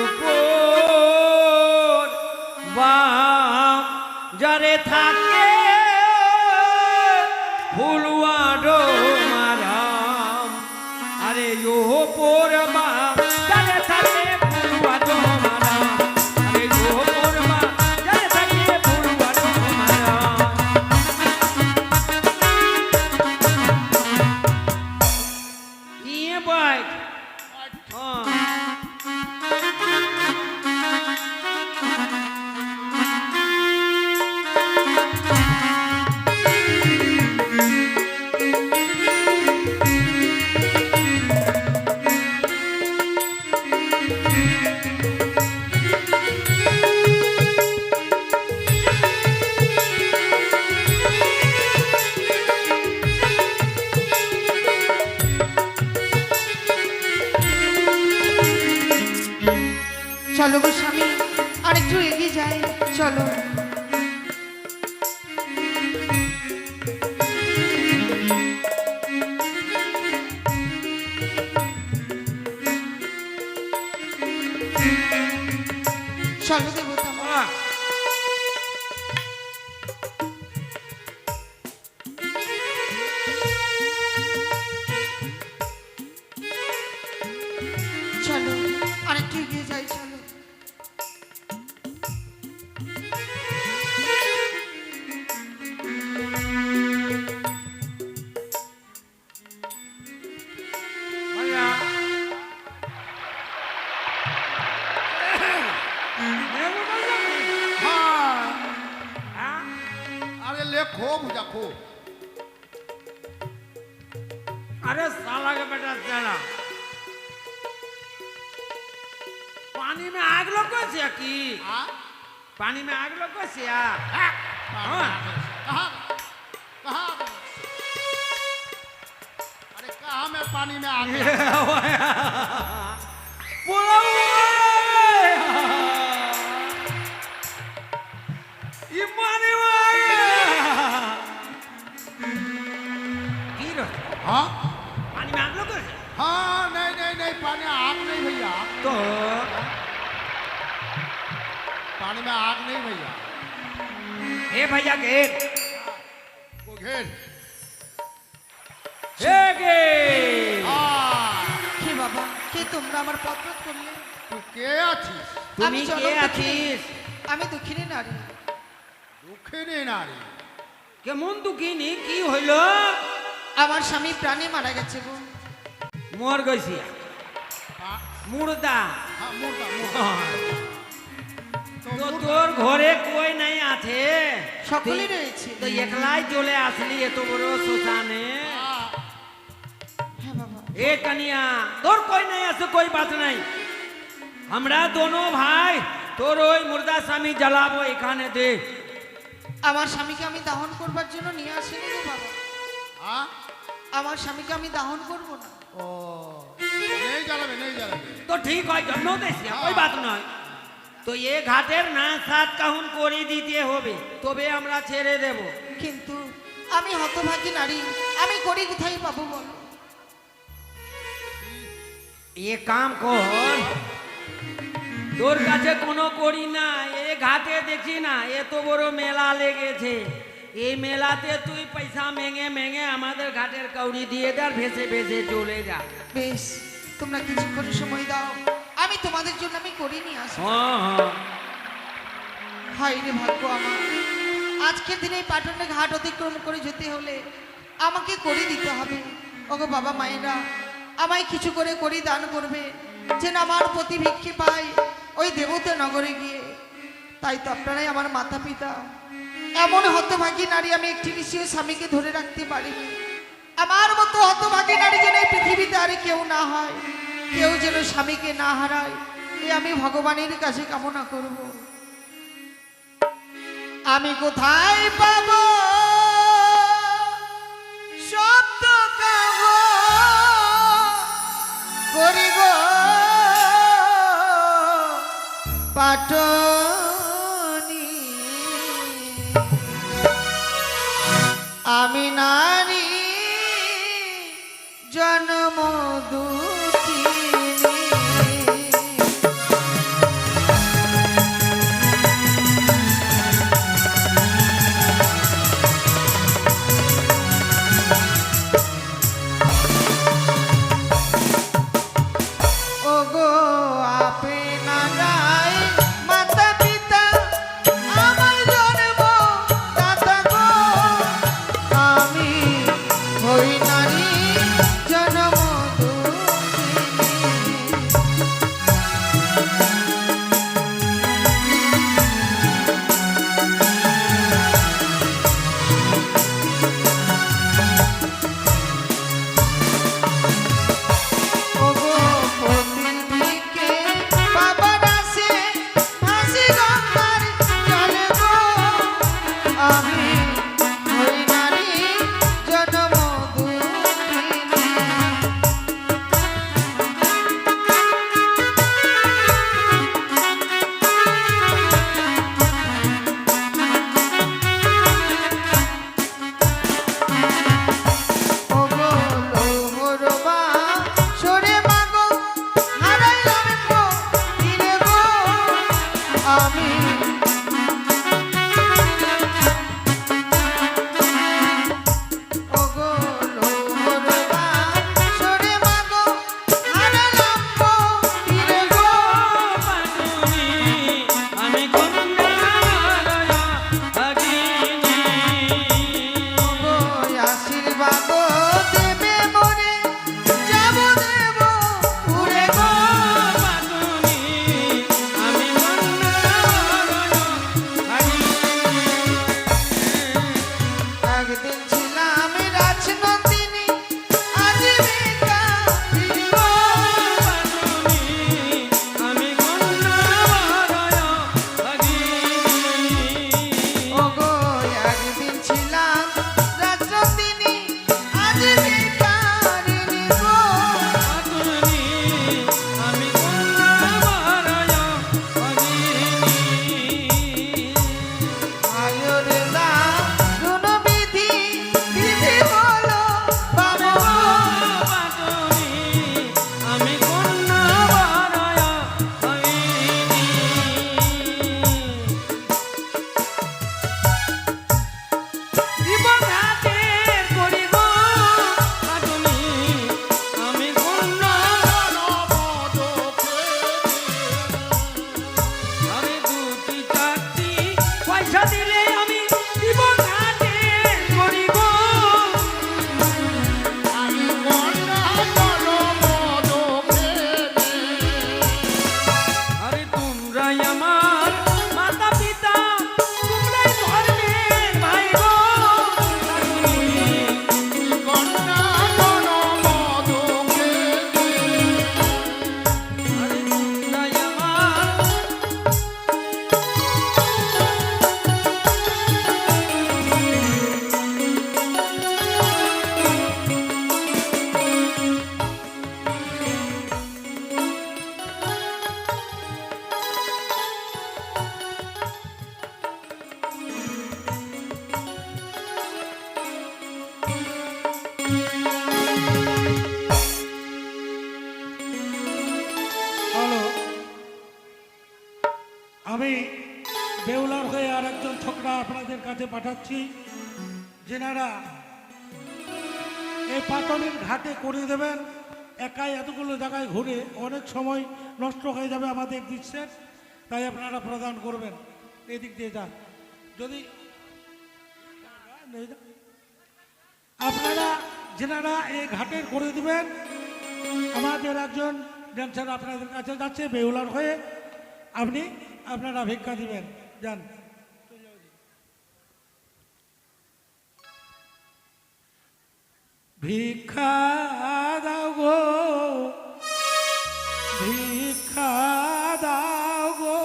উপর বাম যারে থাকে ফুলুয়া ডো মারাম আরে উপর বাম যারে থাকে ফুলুয়া ডো মারাম আরে উপর বাম যারে থাকে ফুলুয়া ডো মারাম ইয়ে বাইক চলো গো স্বামী আরেকটু এগিয়ে যাই চলো চলো দেবতা মা। চলো আরেকটু এগিয়ে যাই চলো अरे ले खो भुजा खो अरे साला का बेटा साला पानी में आग लगो से की पानी में आग लगो से कहाँ कहाँ अरे कहाँ में पानी में आ गया बोला ये पानी में आ गया गिरो हाँ पानी में आग लगो से हाँ नहीं नहीं नहीं पानी आग नहीं भैया तो पानी में आग नहीं भैया हे भैया घेर वो घेर हे घेर কে বাবা কে তোমরা আমার পত্র করলে तू के आছিস তুমি কে জনম আছিস আমি দুঃখিনী নারী দুঃখিনী নারী কেমন দুঃখিনী কি হইল আমার স্বামী প্রাণে মারা গেছে গো মর গেছি हाँ মুর্দা हाँ मुर्दा मुर्दा তো তোর ঘরে কই নাই আছে সকলেই রয়েছে তো একলাই চলে আসলি এত বড় শ্মশানে हाँ, হ্যাঁ বাবা এ কানিয়া তোর কই নাই আছে কই বাত নাই আমরা দোনো ভাই তোর ওই মুর্দা স্বামী জ্বালাবো এখানে দে আমার স্বামীকে আমি দাহন করবার জন্য নিয়ে আসিনি গো বাবা हाँ আমার স্বামীকে আমি দাহন করব না ओ नहीं जलाबे नहीं जलाबे তো ঠিক হয় জন্ম দেশিয়া কই বাত নয় তো এ ঘাটের না সাত কাহুন করে দিতে হবে তবে আমরা ছেড়ে দেব কিন্তু আমি হতভাগী নারী আমি করি কোথায় পাবো বলো এ কাম কর তোর কাছে কোনো করি না এ ঘাটে দেখি না এত বড় মেলা লেগেছে এই মেলাতে তুই পয়সা মেঙে মেঙে আমাদের ঘাটের কাউরি দিয়ে দে আর ভেসে ভেসে চলে যা বেশ তোমরা কিছুক্ষণ সময় দাও আমি তোমাদের জন্য আমি করি নিয়ে আসবো হ্যাঁ হ্যাঁ হায় রে ভাগ্য আমার আজকের দিনে এই পাটনে ঘাট অতিক্রম করে যেতে হলে আমাকে করে দিতে হবে ওগো বাবা মায়েরা আমায় কিছু করে করি দান করবে যেন আমার প্রতি ভিক্ষে পাই ওই দেবতা নগরে গিয়ে তাই তো আপনারাই আমার মাতা পিতা এমন হতভাগী নারী আমি একটি নিশ্চয় স্বামীকে ধরে রাখতে পারিনি আমার মতো হতভাগী নারী যেন এই পৃথিবীতে আর কেউ না হয় কেউ যেন স্বামীকে না হারায় এ আমি ভগবানের কাছে কামনা করব আমি কোথায় পাবো শব্দ কাহ করি গো পাটনি আমি নারী জন্ম দুঃখিনী আমি বেউলার হয়ে আর একজন ছোকরা আপনাদের কাছে পাঠাচ্ছি, যেনারা এই পাটনের ঘাটে করে দেবেন। একাই এতগুলো জায়গায় ঘুরে অনেক সময় নষ্ট হয়ে যাবে আমাদের দৃশ্যের, তাই আপনারা প্রদান করবেন। এদিক দিয়ে যান, যদি আপনারা যেনারা এই ঘাটের করে দিবেন, আমাদের একজন ড্যান্সার আপনাদের কাছে যাচ্ছে বেউলার হয়ে, আপনারা ভিক্ষা দিবেন। যান। ভিক্ষা দাও গো, ভিক্ষা দাও গো,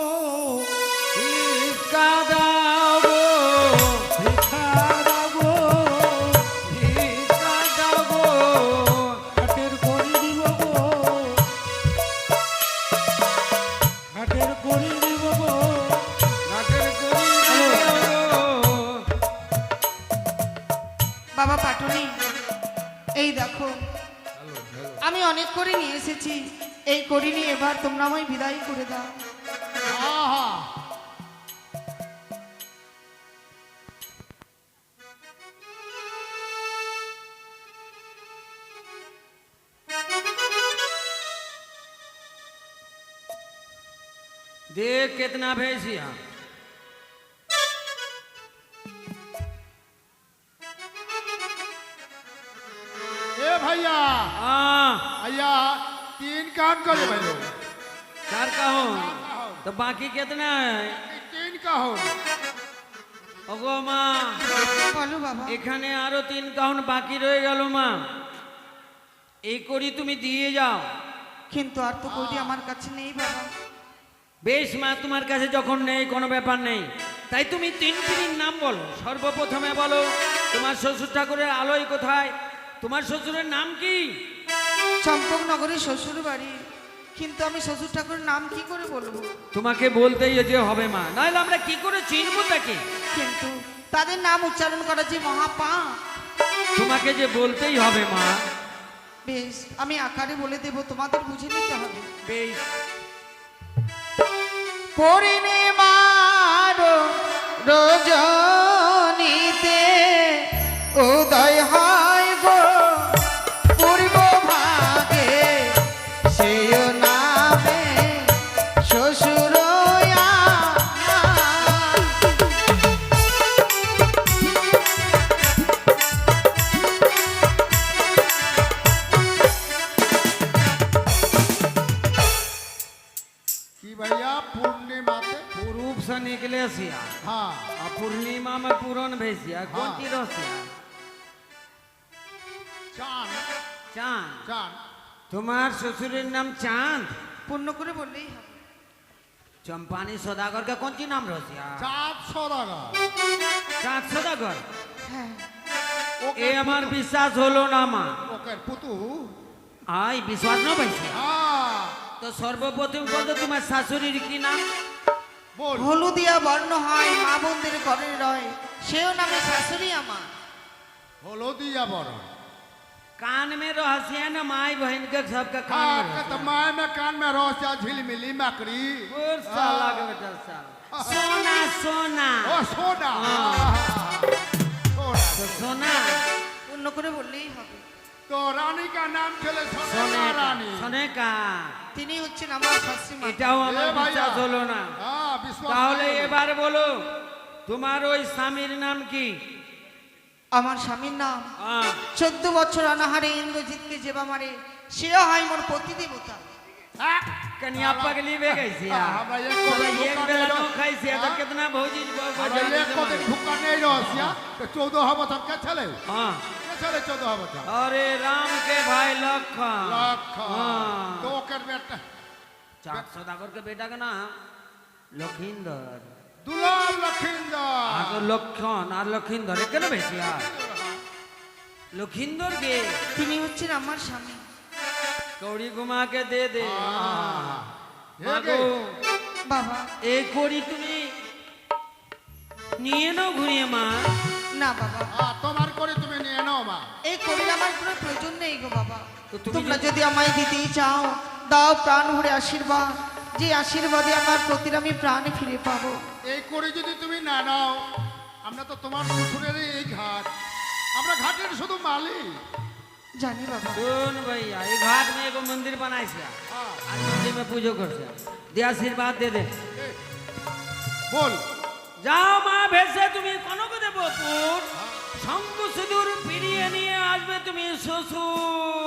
ভিক্ষা দাও গো, ভিক্ষা দাও গো, ভিক্ষা দাও গো, ঘাটের করে দিব গো, ঘাটের করে দিব গো। ঘাটের করি দাও গো। বাবা পাটনি, এই দেখো আমি অনেক করে নিয়ে এসেছি, এই করি নিয়ে এবার তোমরা আমায় বিদায় করে দাও। আহা देख कितना भैंसिया। ए भैया हाँ भैया 3 कान करे भाई चार का हो तो बाकी कितना है? 3 का हो ওগো মা, বলো বাবা। এখানে আরো 3 কাউন বাকি রয়ে গেল মা, এই করি তুমি দিয়ে যাও। কিন্তু আর তো করি আমার কাছে নেই বাবা। বেশ মা, তোমার কাছে যখন নেই কোনো ব্যাপার নেই, তাই তুমি 3 পিঁড়ির নাম বলো। সর্বপ্রথমে বলো তোমার শ্বশুর ঠাকুরের আলোয় কোথায়, তোমার শ্বশুরের নাম কি? চম্পকনগরে শ্বশুর বাড়ি, কিন্তু আমি শ্বশুর ঠাকুরের নাম কি করে বলবো? তোমাকে বলতেই যে হবে মা, নাহলে আমরা কি করে চিনবো তাকে? কিন্তু তাদের নাম উচ্চারণ করা যে মহাপাপ। তোমাকে যে বলতেই হবে মা। বেশ, আমি আকারে বলে দেব, তোমাদের বুঝে নিতে হবে। বেশ, পূর্ণিমার রজনীতে উদয় হয় গো পূর্ব ভাগে, সেই নামে শ্বশুর कि भैया पूर्णिमाते पूर्व से निकले सिया हाँ और पूर्णिमा में पूरन भैसिया कौन हाँ। ची रसिया? चांद चांद। चांद তোমার শ্বশুরের নাম চাঁদ? পূর্ণ করে বললেই হবে। চম্পানি সদাগর का कौन ची नाम रसिया? चाँद सौदागर চাঁদ সদাগর। হ্যাঁ, এ আমার বিশ্বাস হলো না মা। ओकर पुतू আই বিশ্বাস না ভैसिया। हाँ তো সর্বপ্রথম বলতো তোমার শাশুড়ির কি নাম? बोल হলুদিয়া বর্ণ হয়, মা বোনদের ঘরে রয়, সেও নামে শাশুড়ি আমার। होलो दिया बड़ा कान में रहसिया ना माई बहन के सबका कान हाँ में के रहसिया। तो माय में कान में रोसिया झिलमिली मकड़ी और साला के बेटा साला। सोना सोना। ओ सोना हाँ। सोना तो सोना পূর্ণ করে বললেই হবে। तो रानी का नाम चले सोने सोना का रानी सोने का তিনি হচ্ছেন আমার শাশুড়ি মা। এটাও আমার এ ভাইয়া। বিশ্বাস হলো না। हाँ विश्वास তাহলে नहीं। এবার বলো তোমার ওই স্বামীর নাম কি? আমার স্বামীর নাম हाँ। 14 বছর অনাহারে ইন্দ্রজিৎকে যেবা মারে, সেও হয় মোর পতি দেবতা। हाँ, कन्या पगली में कैसे यार? हाँ, भाई, एक को साला भी एक भूखा बेला नहीं नो रहो। खाई से तो हाँ। कितना भौजी अरे ये को दिन भूखा नहीं रोसिया तो 14 हम तब क्या चले हाँ। क्या चले 14 हम तब अरे राम के भाई लखन। लाख हाँ। तो ओकर बेटा चार सौदागर के बेटा का नाम लखींदर। दुलाल लखींदर आगे लखन और लखींदर एक ना भैसिया लखींदर के তিনি হচ্ছেন আমার স্বামী। कौड़ी घुमा के दे दे। हाँ। ये मागो के? বাবা एक कौड़ी तुम्हें নিয়ে নাও ঘুরিয়ে মা। না বাবা, हाँ तुम्हारे कोरी तुम्हें नहीं नो माँ এই করির আমার কোনো প্রয়োজন নেই গো বাবা। তো তুমি তোমরা যদি আমায় দিতেই চাও, দাও প্রাণ ভরে আশীর্বাদ, যে আশীর্বাদে আমার প্রতির আমি প্রাণ ফিরে পাবো। এই করে যদি তুমি না নাও, আমরা তো তোমার শ্বশুরের এই ঘাট, আমরা ঘাটের শুধু মালিক। জানি বাবা। सुन भैया ये घाट में एगो मंदिर बनाए से हाँ। आज मंदिर में पूजो कर से दे आशीर्वाद दे दे বল। যাও মা ভেসে তুমি কনক দেবপুর শঙ্কু সুদূর ফিরিয়ে নিয়ে আসবে তুমি শ্বশুর